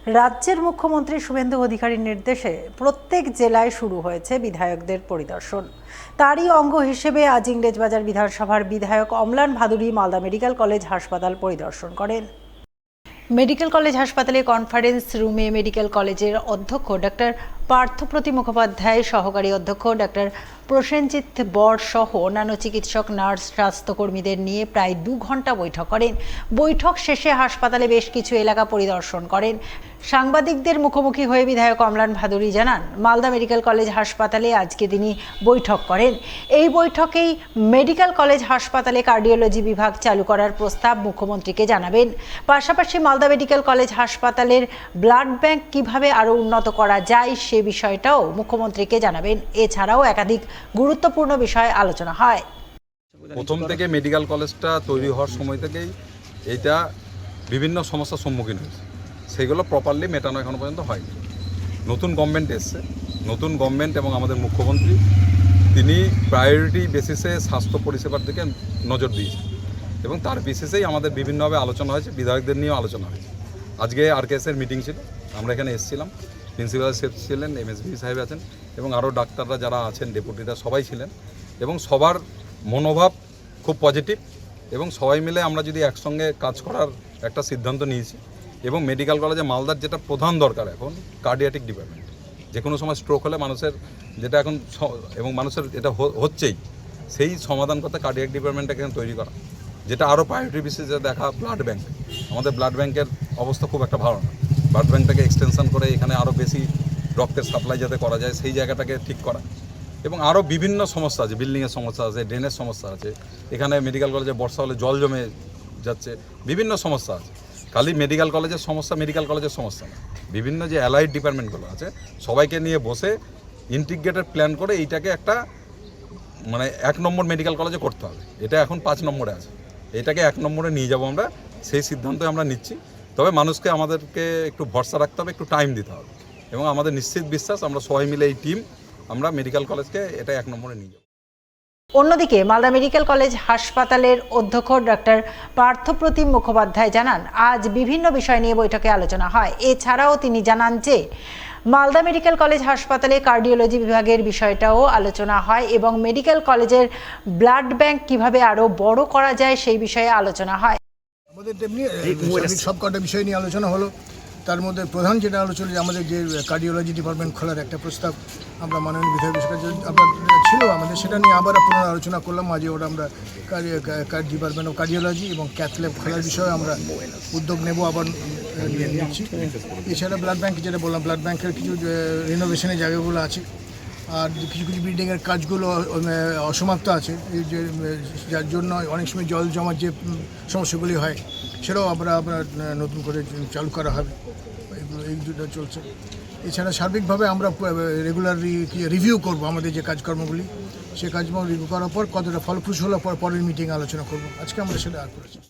রাজ্যের মুখ্যমন্ত্রী শুভেন্দু অধিকারীর নির্দেশে প্রত্যেক জেলায় শুরু হয়েছে বিধায়কদের পরিদর্শন। তারই অঙ্গ হিসেবে আজ ইংরেজবাজার বিধানসভার বিধায়ক অম্লান ভাদুড়ী মালদা মেডিকেল কলেজ হাসপাতাল পরিদর্শন করেন। মেডিকেল কলেজ হাসপাতালে কনফারেন্স রুমে মেডিকেল কলেজের অধ্যক্ষ ডক্টর পার্থপ্রতিম মুখোপাধ্যায়, সহকারী অধ্যক্ষ ডক্টর প্রসেনজিৎ বর সহ অন্যান্য চিকিৎসক, নার্স, স্বাস্থ্যকর্মীদের নিয়ে প্রায় 2 ঘন্টা বৈঠক করেন। বৈঠক শেষে হাসপাতালে বেশ কিছু এলাকা পরিদর্শন করেন। সাংবাদিকদের মুখোমুখি হয়ে বিধায়ক অম্লান ভাদুড়ী জানান, মালদা মেডিকেল কলেজ হাসপাতালে আজকে তিনি বৈঠক করেন। এই বৈঠকেই মেডিকেল কলেজ হাসপাতালে কার্ডিওলজি বিভাগ চালু করার প্রস্তাব মুখ্যমন্ত্রীকে জানাবেন। পাশাপাশি মালদা মেডিকেল কলেজ হাসপাতালের ব্লাড ব্যাংক কিভাবে আরও উন্নত করা যায় সে বিষয়টাও মুখ্যমন্ত্রীকে জানাবেন। এছাড়াও একাধিক গুরুত্বপূর্ণ বিষয় আলোচনা হয়। প্রথম থেকে মেডিকেল কলেজটা তৈরি হওয়ার সময় থেকেই এইটা বিভিন্ন সমস্যার সম্মুখীন হয়েছে, সেগুলো প্রপারলি মেটানো এখনো পর্যন্ত হয়নি। নতুন গভর্নমেন্ট এসছে, নতুন গভর্নমেন্ট এবং আমাদের মুখ্যমন্ত্রী তিনি প্রায়োরিটি বেসিসে স্বাস্থ্য পরিষেবার দিকে নজর দিয়েছেন এবং তার বেসিসেই আমাদের বিভিন্নভাবে আলোচনা হয়েছে, বিধায়কদের নিয়েও আলোচনা হয়েছে। আজকে আরকেএসের মিটিং ছিল, আমরা এখানে এসেছিলাম, প্রিন্সিপাল সাহেব ছিলেন, এমএসবি সাহেব আছেন এবং আরও ডাক্তাররা যারা আছেন, ডেপুটিরা সবাই ছিলেন এবং সবার মনোভাব খুব পজিটিভ এবং সবাই মিলে আমরা যদি একসঙ্গে কাজ করার একটা সিদ্ধান্ত নিয়েছি। এবং মেডিকেল কলেজে মালদার যেটা প্রধান দরকার এখন কার্ডিয়াটিক ডিপার্টমেন্ট, যে কোনো সময় স্ট্রোক হলে মানুষের যেটা এখন এবং মানুষের এটা হচ্ছেই, সেই সমাধান করতে কার্ডিয়াক ডিপার্টমেন্টটাকে এখানে তৈরি করা, যেটা আরও প্রায়োরিটি বেসিসে দেখা। ব্লাড ব্যাঙ্ক, আমাদের ব্লাড ব্যাঙ্কের অবস্থা খুব একটা ভালো না, ব্লাড ব্যাঙ্কটাকে এক্সটেনশন করে এখানে আরও বেশি রক্তের সাপ্লাই যাতে করা যায় সেই জায়গাটাকে ঠিক করা। এবং আরও বিভিন্ন সমস্যা আছে, বিল্ডিংয়ের সমস্যা আছে, ড্রেনের সমস্যা আছে, এখানে মেডিকেল কলেজে বর্ষা হলে জল জমে যাচ্ছে, বিভিন্ন সমস্যা আছে। খালি মেডিকেল কলেজের সমস্যা মেডিকেল কলেজের সমস্যা না, বিভিন্ন যে অ্যালাইড ডিপার্টমেন্টগুলো আছে সবাইকে নিয়ে বসে ইন্টিগ্রেটেড প্ল্যান করে এইটাকে একটা মানে 1 নম্বর মেডিকেল কলেজে করতে হবে। এটা এখন 5 নম্বরে আছে, এটাকে 1 নম্বরে নিয়ে যাব আমরা, সেই সিদ্ধান্তই আমরা নিচ্ছি। তবে মানুষকে আমাদেরকে একটু ভরসা রাখতে হবে, একটু টাইম দিতে হবে এবং আমাদের নিশ্চিত বিশ্বাস আমরা সবাই মিলে এই টিম আমরা মেডিকেল কলেজকে এটা 1 নম্বরে নিয়ে যাব। অন্যদিকে মালদা মেডিকেল কলেজ হাসপাতালের অধ্যক্ষ ডক্টর পার্থপ্রতিম মুখোপাধ্যায় জানান, আজ বিভিন্ন বিষয় নিয়ে বৈঠকে আলোচনা হয়। এছাড়াও তিনি জানান যে মালদা মেডিকেল কলেজ হাসপাতালে কার্ডিওলজি বিভাগের বিষয়টাও আলোচনা হয় এবং মেডিকেল কলেজের ব্লাড ব্যাংক কিভাবে আরও বড় করা যায় সেই বিষয়ে আলোচনা হয়। আমাদের তেমনি সব কটা বিষয় নিয়ে আলোচনা হলো। তার মধ্যে প্রধান যেটা আলোচনা, যে আমাদের যে কার্ডিওলজি ডিপার্টমেন্ট খোলার একটা প্রস্তাব আমরা মাননীয় বিধায়কের কাছে আপনার ছিল, আমাদের সেটা নিয়ে আবার পুনরায় আলোচনা করলাম। আজকে ওটা আমরা ডিপার্টমেন্ট অফ কার্ডিওলজি এবং ক্যাথ ল্যাব খোলার বিষয়ে আমরা উদ্যোগ নেব, আবার নিচ্ছি। এছাড়া ব্লাড ব্যাঙ্ক যেটা বললাম, ব্লাড ব্যাঙ্কের কিছু রিনোভেশনের জায়গাগুলো আছে, আর কিছু কিছু বিল্ডিংয়ের কাজগুলো অসমাপ্ত আছে, যার জন্য অনেক সময় জল জমার যে সমস্যাগুলি হয় সেটাও আমরা নতুন করে চালু করা হবে। এই দুটো চলছে। এছাড়া সার্বিকভাবে আমরা রেগুলারলি রিভিউ করব আমাদের যে কাজকর্মগুলি, সে কাজকর্ম রিভিউ করার পর কতটা ফলপ্রসূ হলো পরের মিটিংয়ে আলোচনা করব। আজকে আমরা সেটা করেছি।